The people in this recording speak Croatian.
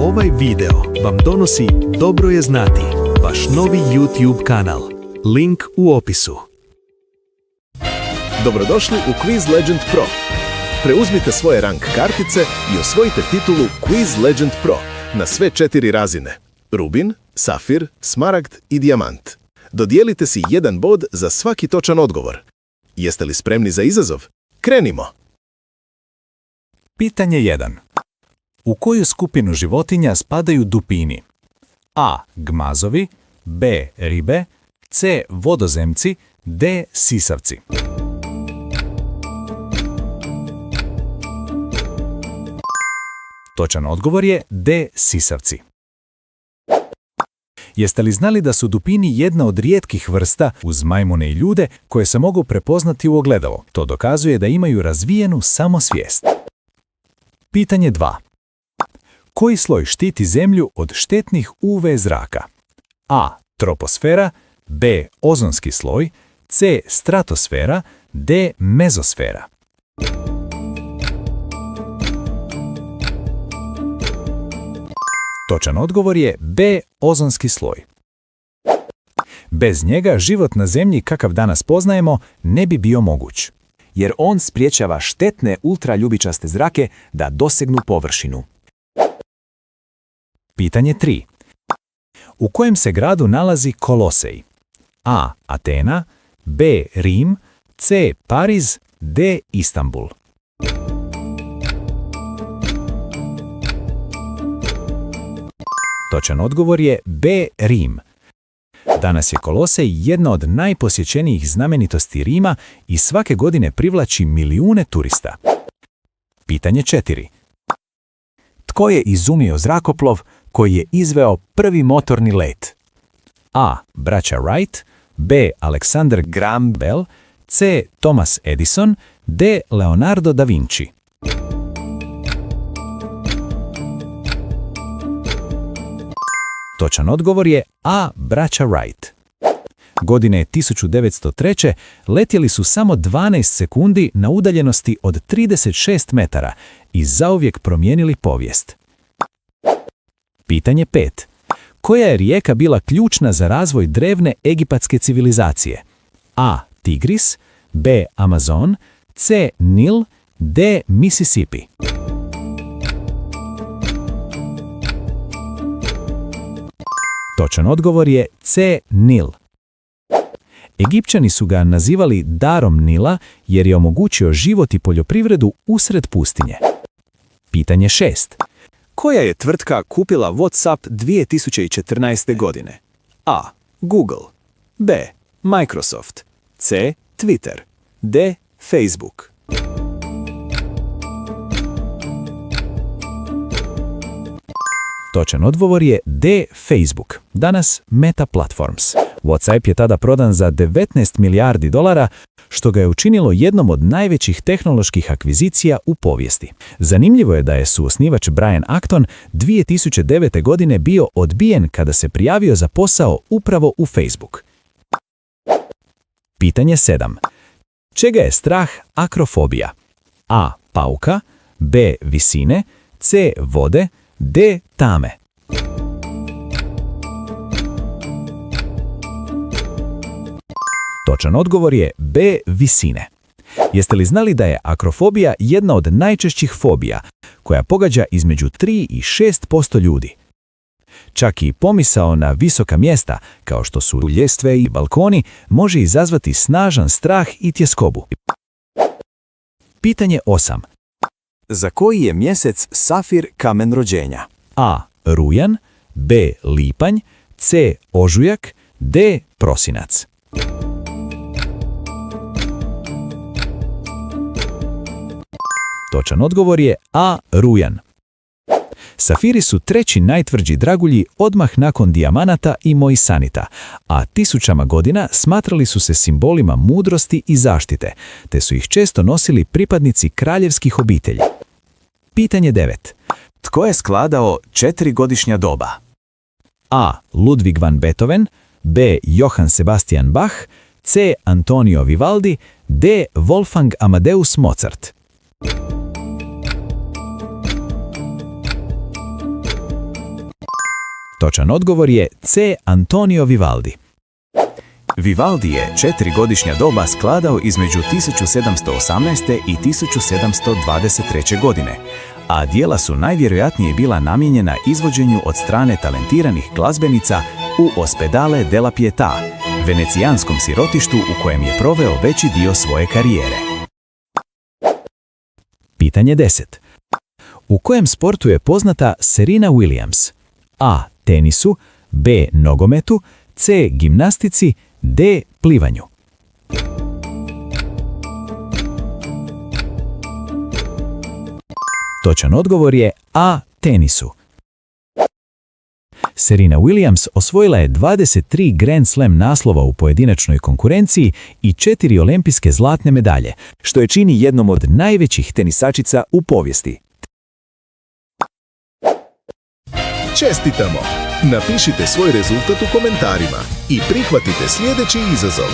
Ovaj video vam donosi Dobro je znati, vaš novi YouTube kanal. Link u opisu. Dobrodošli u Quiz Legend Pro. Preuzmite svoje rank kartice i osvojite titulu Quiz Legend Pro na sve 4 razine. Rubin, Safir, Smaragd i Dijamant. Dodijelite si 1 bod za svaki točan odgovor. Jeste li spremni za izazov? Krenimo! Pitanje 1. U koju skupinu životinja spadaju dupini? A. Gmazovi, B. Ribe, C. Vodozemci, D. Sisavci. Točan odgovor je D. Sisavci. Jeste li znali da su dupini jedna od rijetkih vrsta uz majmune i ljude koje se mogu prepoznati u ogledalo? To dokazuje da imaju razvijenu samosvijest. Pitanje 2. Koji sloj štiti Zemlju od štetnih UV zraka? A. Troposfera, B. Ozonski sloj, C. Stratosfera, D. Mezosfera. Točan odgovor je B. Ozonski sloj. Bez njega život na Zemlji kakav danas poznajemo ne bi bio moguć, jer on spriječava štetne ultraljubičaste zrake da dosegnu površinu. Pitanje 3. U kojem se gradu nalazi Kolosej? A. Atena, B. Rim, C. Pariz, D. Istanbul. Točan odgovor je B. Rim. Danas je Kolosej jedna od najposjećenijih znamenitosti Rima i svake godine privlači milijune turista. Pitanje 4. Tko je izumio zrakoplov koji je izveo prvi motorni let? A. Braća Wright, B. Alexander Graham Bell, C. Thomas Edison, D. Leonardo da Vinci. Točan odgovor je A. Braća Wright. Godine 1903. letjeli su samo 12 sekundi na udaljenosti od 36 metara i zauvijek promijenili povijest. Pitanje 5. Koja je rijeka bila ključna za razvoj drevne egipatske civilizacije? A. Tigris, B. Amazon, C. Nil, D. Mississippi. Točan odgovor je C. Nil. Egipćani su ga nazivali darom Nila jer je omogućio život i poljoprivredu usred pustinje. Pitanje 6. Koja je tvrtka kupila WhatsApp 2014. godine? A. Google, B. Microsoft, C. Twitter, D. Facebook. Točan odgovor je D. Facebook, danas Meta Platforms. WhatsApp je tada prodan za $19 milijardi, što ga je učinilo jednom od najvećih tehnoloških akvizicija u povijesti. Zanimljivo je da je suosnivač Brian Acton 2009. godine bio odbijen kada se prijavio za posao upravo u Facebook. Pitanje 7. Čega je strah akrofobija? A. Pauka, B. Visine, C. Vode, D. Tame. Točan odgovor je B. Visine. Jeste li znali da je akrofobija jedna od najčešćih fobija, koja pogađa između 3 i 6% ljudi? Čak i pomisao na visoka mjesta, kao što su ljestve i balkoni, može izazvati snažan strah i tjeskobu. Pitanje 8. Za koji je mjesec Safir kamen rođenja? A. Rujan, B. Lipanj, C. Ožujak, D. Prosinac. Točan odgovor je A. Rujan. Safiri su treći najtvrđi dragulji odmah nakon dijamanata i mojsanita, a tisućama godina smatrali su se simbolima mudrosti i zaštite, te su ih često nosili pripadnici kraljevskih obitelji. Pitanje 9. Tko je skladao 4-godišnja doba? A. Ludwig van Beethoven, B. Johann Sebastian Bach, C. Antonio Vivaldi, D. Wolfgang Amadeus Mozart. Točan odgovor je C. Antonio Vivaldi. Vivaldi je 4-godišnja doba skladao između 1718. i 1723. godine, a dijela su najvjerojatnije bila namijenjena izvođenju od strane talentiranih glazbenica u Ospedale della Pietà, venecijanskom sirotištu u kojem je proveo veći dio svoje karijere. Pitanje 10. U kojem sportu je poznata Serena Williams? A. Tenisu, B. Nogometu, C. Gimnastici, D. Plivanju. Točan odgovor je A. Tenisu. Serena Williams osvojila je 23 Grand Slam naslova u pojedinačnoj konkurenciji i 4 olimpijske zlatne medalje, što je čini jednom od najvećih tenisačica u povijesti. Čestitamo! Napišite svoj rezultat u komentarima i prihvatite sljedeći izazov.